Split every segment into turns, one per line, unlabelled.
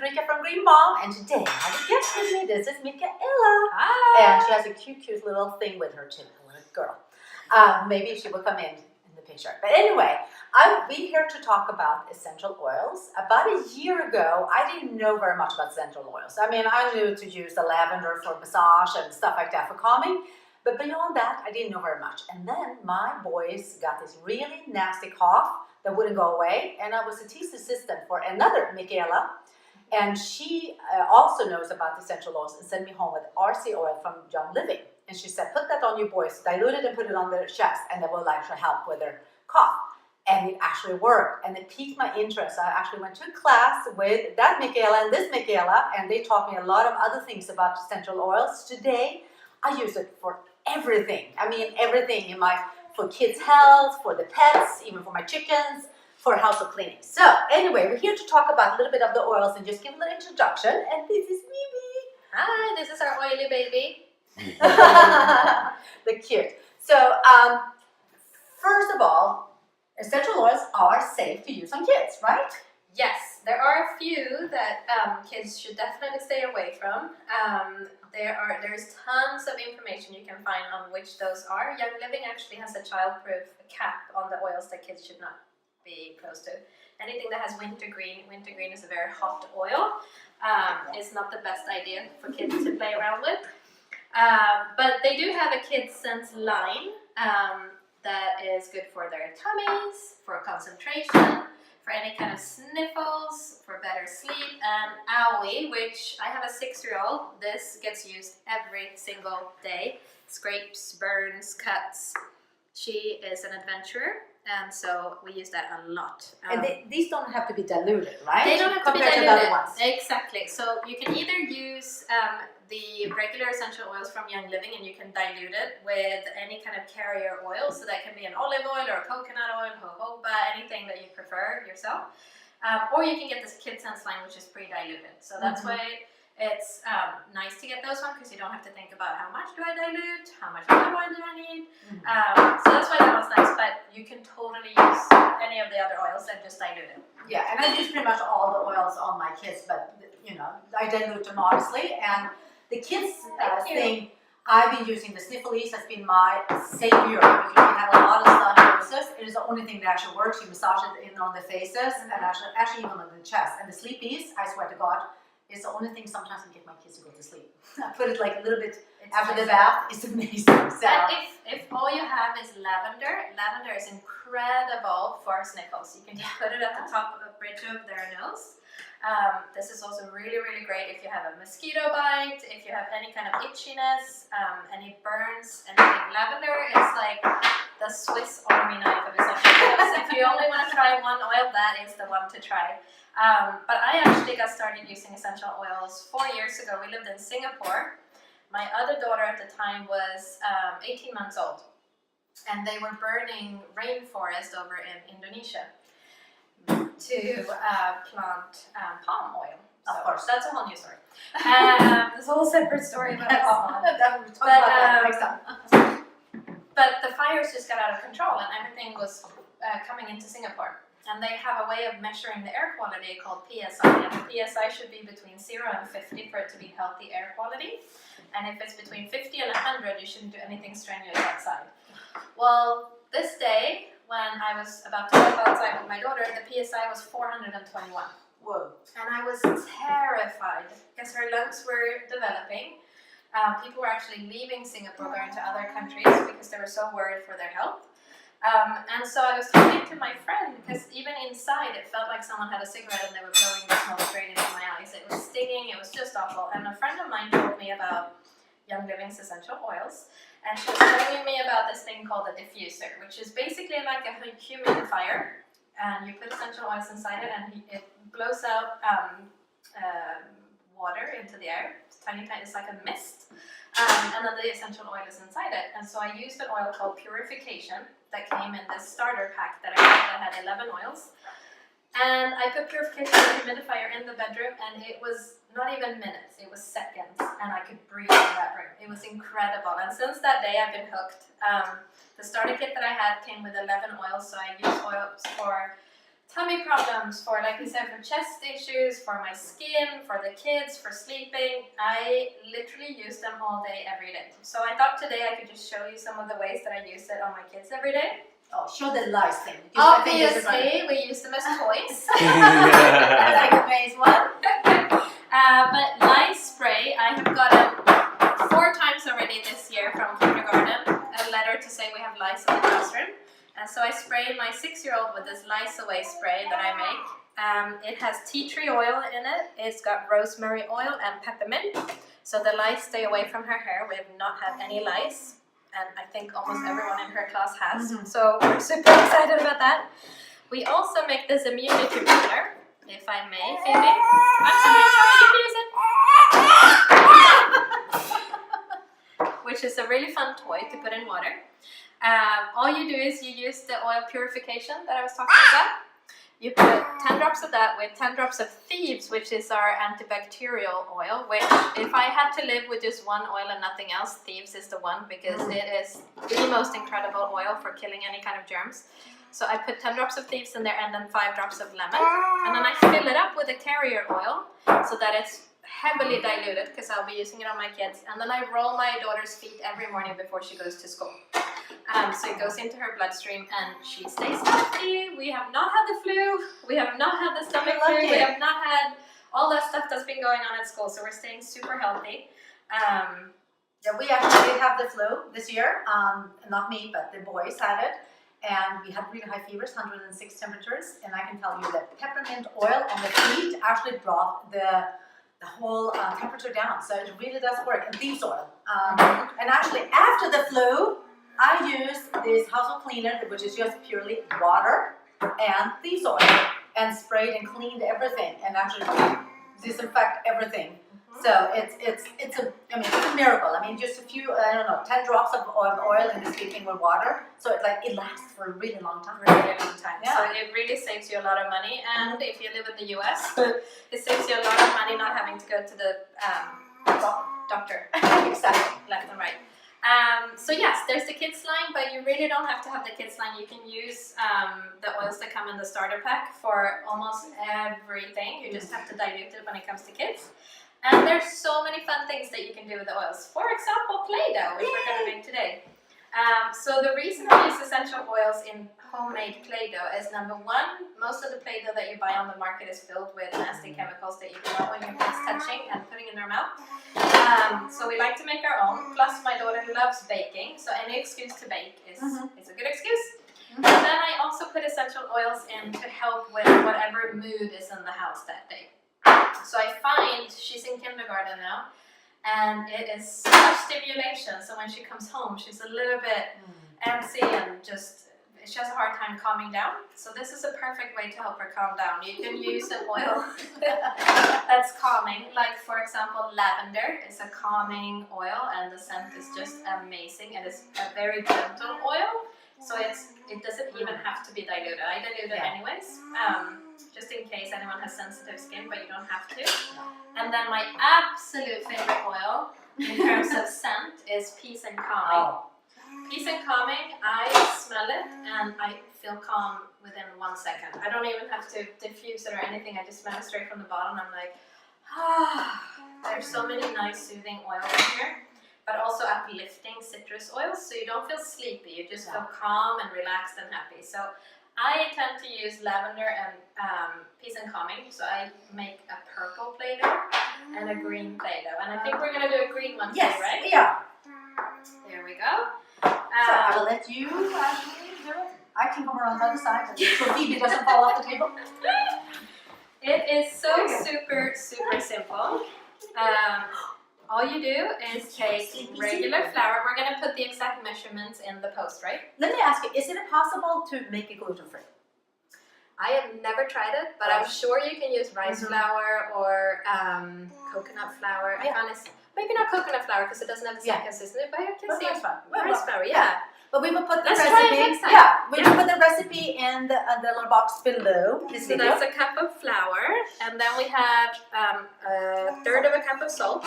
Fredrika from Green-Mom, and today I have a guest with me. This is Michaela.
Hi.
And she has a cute little thing with her too, a little girl. Maybe she will come in the picture. But anyway, I'll be here to talk about essential oils. About a year ago, I didn't know very much about essential oils. I mean, I knew to use the lavender for massage and stuff like that for calming. But beyond that, I didn't know very much. And then my boys got this really nasty cough that wouldn't go away. And I was a teacher assistant for another Michaela. And she also knows about the essential oils and sent me home with RC oil from Young Living. And she said, put that on your boys, dilute it and put it on their chest, and that will actually help with their cough. And it actually worked. And it piqued my interest. I actually went to a class with that Michaela and this Michaela, and they taught me a lot of other things about essential oils. Today, I use it for everything. I mean, everything for kids' health, for the pets, even for my chickens, for household cleaning. So anyway, we're here to talk about a little bit of the oils and just give a little introduction. And this is Mimi.
Hi, this is our oily baby.
The cute. So first of all, essential oils are safe to use on kids, right?
Yes, there are a few that kids should definitely stay away from. There's tons of information you can find on which those are. Young Living actually has a childproof cap on the oils that kids should not be close to. Anything that has wintergreen is a very hot oil. It's not the best idea for kids to play around with. But they do have a kids scent line that is good for their tummies, for concentration, for any kind of sniffles, for better sleep, and owie, which I have a 6-year-old. This gets used every single day. Scrapes, burns, cuts. She is an adventurer, and so we use that a lot.
And these don't have to be diluted, right?
They don't have to be
compared
diluted.
To the other ones.
Exactly. So you can either use the regular essential oils from Young Living, and you can dilute it with any kind of carrier oil. So that can be an olive oil or a coconut oil, jojoba, anything that you prefer yourself. Or you can get this Kids Sense line, which is pre-diluted. So that's why it's nice to get those ones, because you don't have to think about how much do I dilute, how much olive oil do I need. So that's why that one's nice, but you can totally use any of the other oils and just dilute it.
Yeah, and I use pretty much all the oils on my kids, but you know, I dilute them honestly. And the kids thing, I've been using the Sniffles. That's been my savior, because we have a lot of sun process. It is the only thing that actually works. You massage it in on the faces and actually even on the chest. And the Sleepies, I swear to God, it's the only thing sometimes I get my kids to go to sleep. I put it like a little bit after the bath. It's amazing. So.
And if all you have is lavender is incredible for sniffles. You can just put it at the top of the bridge of their nose. This is also really great if you have a mosquito bite, if you have any kind of itchiness, any burns, anything. Lavender is like the Swiss Army knife of essential oils. If you only want to try one oil, that is the one to try. But I actually got started using essential oils 4 years ago. We lived in Singapore. My other daughter at the time was 18 months old, and they were burning rainforest over in Indonesia to plant palm oil. So
of course,
that's a whole new story. There's a whole separate story about palm oil. But the fires just got out of control, and everything was coming into Singapore. And they have a way of measuring the air quality called PSI. And the PSI should be between 0 and 50 for it to be healthy air quality. And if it's between 50 and 100, you shouldn't do anything strenuous outside. Well, this day, when I was about to step outside with my daughter, the PSI was 421.
Whoa.
And I was terrified because her lungs were developing. People were actually leaving Singapore, going to other countries because they were so worried for their health. And so I was talking to my friend, because even inside it felt like someone had a cigarette and they were blowing the smoke straight into my eyes. It was stinging, it was just awful. And a friend of mine told me about Young Living's essential oils, and she was telling me about this thing called a diffuser, which is basically like a humidifier, and you put essential oils inside it and it blows out water into the air. It's tiny, it's like a mist. And then the essential oil is inside it. And so I used an oil called Purification that came in this starter pack that I got that had 11 oils. And I put Purification in the humidifier in the bedroom, and it was not even minutes, it was seconds, and I could breathe in that room. It was incredible. And since that day, I've been hooked. The starter kit that I had came with 11 oils, so I used oils for tummy problems, for, like we said, for chest issues, for my skin, for the kids, for sleeping. I literally use them all day, every day. So I thought today I could just show you some of the ways that I use it on my kids every day.
Oh, show the lice thing.
Obviously, we use them as toys.
Like a maze one.
But lice spray, I have gotten 4 times already this year from kindergarten a letter to say we have lice in the classroom. And so I spray my 6-year-old with this lice away spray that I make. It has tea tree oil in it. It's got rosemary oil and peppermint. So the lice stay away from her hair. We have not had any lice. And I think almost everyone in her class has. So we're super excited about that. We also make this immunity booster, if I may, Phoebe. I'm so sorry, you use it. Which is a really fun toy to put in water. All you do is you use the oil purification that I was talking about. You put 10 drops of that with 10 drops of Thieves, which is our antibacterial oil, which if I had to live with just one oil and nothing else, Thieves is the one, because it is the most incredible oil for killing any kind of germs. So I put 10 drops of Thieves in there and then 5 drops of lemon. And then I fill it up with a carrier oil so that it's heavily diluted, because I'll be using it on my kids. And then I roll my daughter's feet every morning before she goes to school. So it goes into her bloodstream and she stays healthy. We have not had the flu. We have not had the stomach flu. We have not had all that stuff that's been going on at school. So we're staying super healthy.
Yeah, we actually did have the flu this year. Not me, but the boys had it. And we had really high fevers, 106 temperatures. And I can tell you that peppermint oil on the feet actually brought the whole temperature down. So it really does work. And Thieves oil. And actually, after the flu, I used this household cleaner, which is just purely water and Thieves oil, and sprayed and cleaned everything, and actually disinfect everything. So it's a miracle. I mean, just a few, 10 drops of oil in this big thing with water. So it lasts for a really long time.
Really long time.
Yeah.
So it really saves you a lot of money, and if you live in the US, it saves you a lot of money not having to go to the doctor.
Exactly.
Left and right. So yes, there's the kids line, but you really don't have to have the kids line. You can use the oils that come in the starter pack for almost everything. You just have to dilute it when it comes to kids. And there's so many fun things that you can do with the oils. For example, Play-Doh, which we're going to make today. So the reason I use essential oils in homemade Play-Doh is, number one, most of the Play-Doh that you buy on the market is filled with nasty chemicals that you don't want your kids touching and putting in their mouth. So we like to make our own. Plus, my daughter loves baking, so any excuse to bake is a good excuse. And then I also put essential oils in to help with whatever mood is in the house that day. So I find she's in kindergarten now, and it is such stimulation. So when she comes home, she's a little bit antsy and she has a hard time calming down. So this is a perfect way to help her calm down. You can use an oil that's calming, like for example, lavender is a calming oil, and the scent is just amazing. It is a very gentle oil, so it doesn't even have to be diluted. I dilute it anyways, just in case anyone has sensitive skin, but you don't have to. And then my absolute favorite oil in terms of scent is Peace and Calming. Peace and Calming, I smell it and I feel calm within 1 second. I don't even have to diffuse it or anything. I just smell it straight from the bottle and I'm like, There's so many nice soothing oils in here, but also uplifting citrus oils, so you don't feel sleepy. You just feel calm and relaxed and happy. So I tend to use lavender and Peace and Calming. So I make a purple Play-Doh and a green Play-Doh. And I think we're going to do a green one today, right?
Yeah.
There we go.
So I will let you actually do it. I can come around the other side so Phoebe doesn't fall off the table.
It is so super simple. All you do is take regular flour. We're going to put the exact measurements in the post, right?
Let me ask you, is it possible to make it gluten-free?
I have never tried it, but I'm sure you can use rice flour or coconut flour. I found it's maybe not coconut flour because it doesn't have the same consistency, but I can see rice flour. Yeah.
But we will put the
Let's
recipe.
try it next time.
Yeah, we will put the recipe in the little box below this video.
That's a cup of flour, and then we have a third of a cup of salt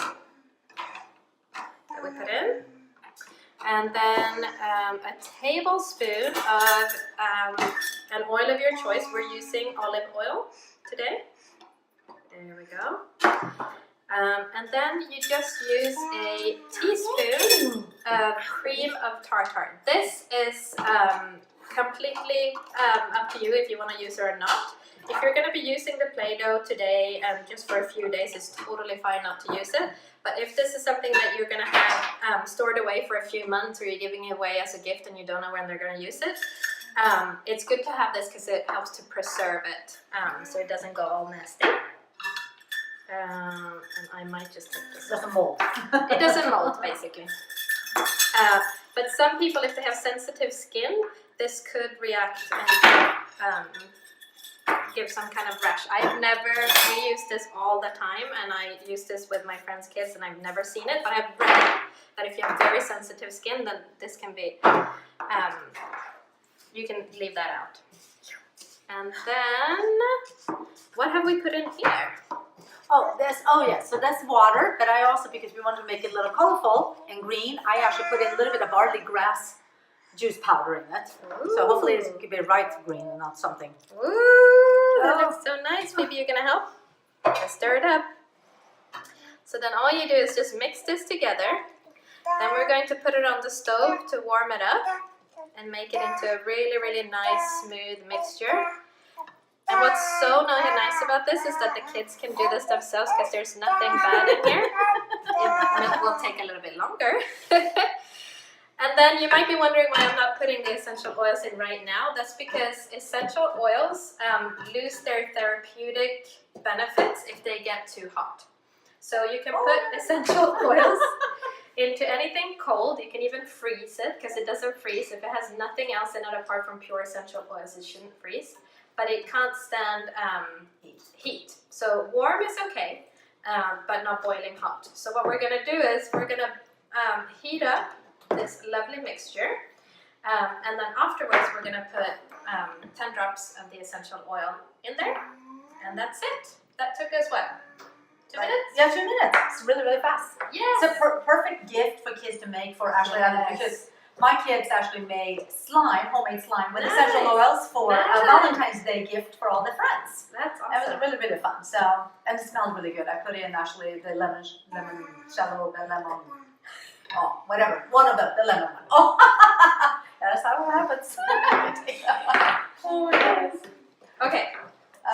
that we put in. And then a tablespoon of an oil of your choice. We're using olive oil today. There we go. And then you just use a teaspoon of cream of tartar. This is completely up to you if you want to use it or not. If you're going to be using the Play-Doh today and just for a few days, it's totally fine not to use it. But if this is something that you're going to have stored away for a few months, or you're giving it away as a gift and you don't know when they're going to use it, it's good to have this because it helps to preserve it so it doesn't go all nasty. And I might just take this.
It doesn't mold.
It doesn't mold, basically. But some people, if they have sensitive skin, this could react and give some kind of rash. We use this all the time, and I use this with my friends' kids, and I've never seen it, but I've read that if you have very sensitive skin, then this can be, you can leave that out. And then, what have we put in here?
So that's water, but I also, because we want to make it a little colorful and green, I actually put in a little bit of barley grass juice powder in it.
Ooh.
So hopefully it could be right green and not something.
Ooh, that looks so nice. Maybe you're gonna help? Just stir it up. So then all you do is just mix this together. Then we're going to put it on the stove to warm it up and make it into a really, really nice, smooth mixture. And what's so nice about this is that the kids can do this themselves because there's nothing bad in here. It will take a little bit longer. And then you might be wondering why I'm not putting the essential oils in right now. That's because essential oils lose their therapeutic benefits if they get too hot. So you can put essential oils into anything cold. You can even freeze it because it doesn't freeze. If it has nothing else in it apart from pure essential oils, it shouldn't freeze. But it can't stand heat. So warm is okay, but not boiling hot. So what we're going to do is we're going to heat up this lovely mixture, and then afterwards we're going to put 10 drops of the essential oil in there, and that's it. That took us what? 2 minutes?
Yeah, 2 minutes. It's really, really fast.
Yes.
It's a perfect gift for kids to make for actually, because my kids actually made slime, homemade slime with essential oils for a Valentine's Day gift for all their friends.
That's awesome.
It was really, really fun. So, and it smelled really good. I put in actually the lemon shallow, the lemon, whatever. One of them, the lemon one. Oh, that's how it happens. Oh my goodness.
Okay.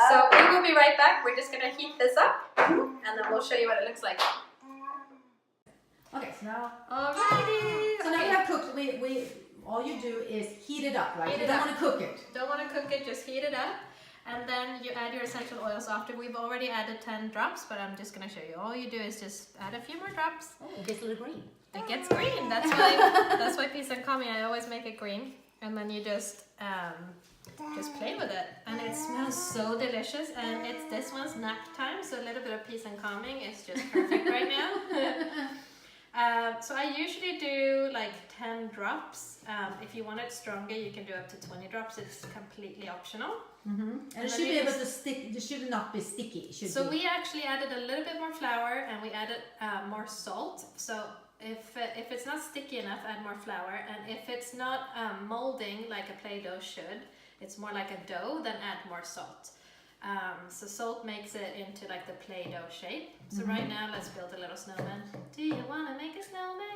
So we will be right back. We're just going to heat this up, and then we'll show you what it looks like.
Okay, so now.
Alrighty.
So now we have cooked. We all you do is heat it up, right? You don't want to cook it.
Don't want to cook it. Just heat it up, and then you add your essential oils after. We've already added 10 drops, but I'm just going to show you. All you do is just add a few more drops.
Oh, it gets a little green.
It gets green. That's why Peace and Calming, I always make it green, and then you just play with it, and it smells so delicious. And this one's nap time, so a little bit of Peace and Calming is just perfect right now. So I usually do like 10 drops. If you want it stronger, you can do up to 20 drops. It's completely optional.
And it should be able to stick. It should not be sticky.
So we actually added a little bit more flour, and we added more salt. So if it's not sticky enough, add more flour. And if it's not molding like a Play-Doh should, it's more like a dough, then add more salt. So salt makes it into like the Play-Doh shape. So right now, let's build a little snowman. Do you want to make a snowman?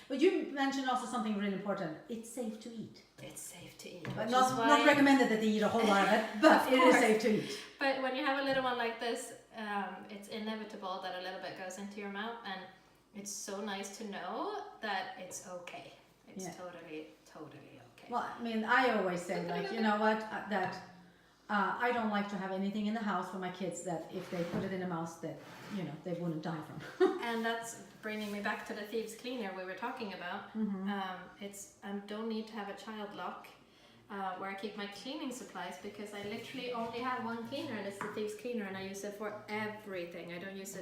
But you mentioned also something really important. It's safe to eat.
It's safe to eat.
But not recommended that they eat a whole lot of it, but it is safe to eat.
But when you have a little one like this, it's inevitable that a little bit goes into your mouth, and it's so nice to know that it's okay. It's totally okay.
Well, I mean, I always say, like, you know what, that I don't like to have anything in the house for my kids that if they put it in a mouth that, you know, they wouldn't die from.
And that's bringing me back to the thieves cleaner we were talking about. I don't need to have a child lock where I keep my cleaning supplies, because I literally only have one cleaner, and it's the thieves cleaner, and I use it for everything. I don't use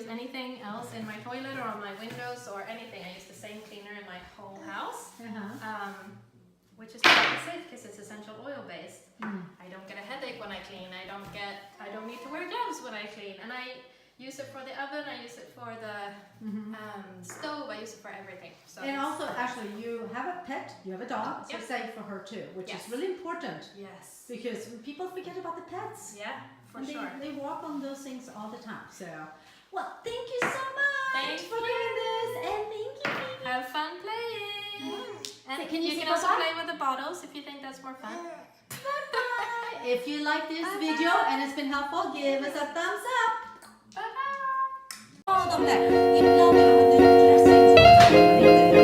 anything else in my toilet or on my windows or anything. I use the same cleaner in my whole house, which is pretty safe because it's essential oil based. I don't get a headache when I clean. I don't need to wear gloves when I clean, and I use it for the oven, I use it for the stove, I use it for everything. So
And also, actually, you have a pet, you have a dog, so
Yep.
safe for her too, which
Yes.
is really important
yes,
because people forget about the pets.
yeah, for
And
sure.
they walk on those things all the time. So, well, thank you so much
Thank
for
you.
doing this, and thank you. Phoebe.
Have fun playing. And
So can you
you
say
can also
bye-bye?
play with the bottles if you think that's more fun.
Bye. If you like this
Bye-bye.
video and it's been helpful, give us a thumbs up.
Bye bye.
Ja, de där. Ibland gör man det dressings.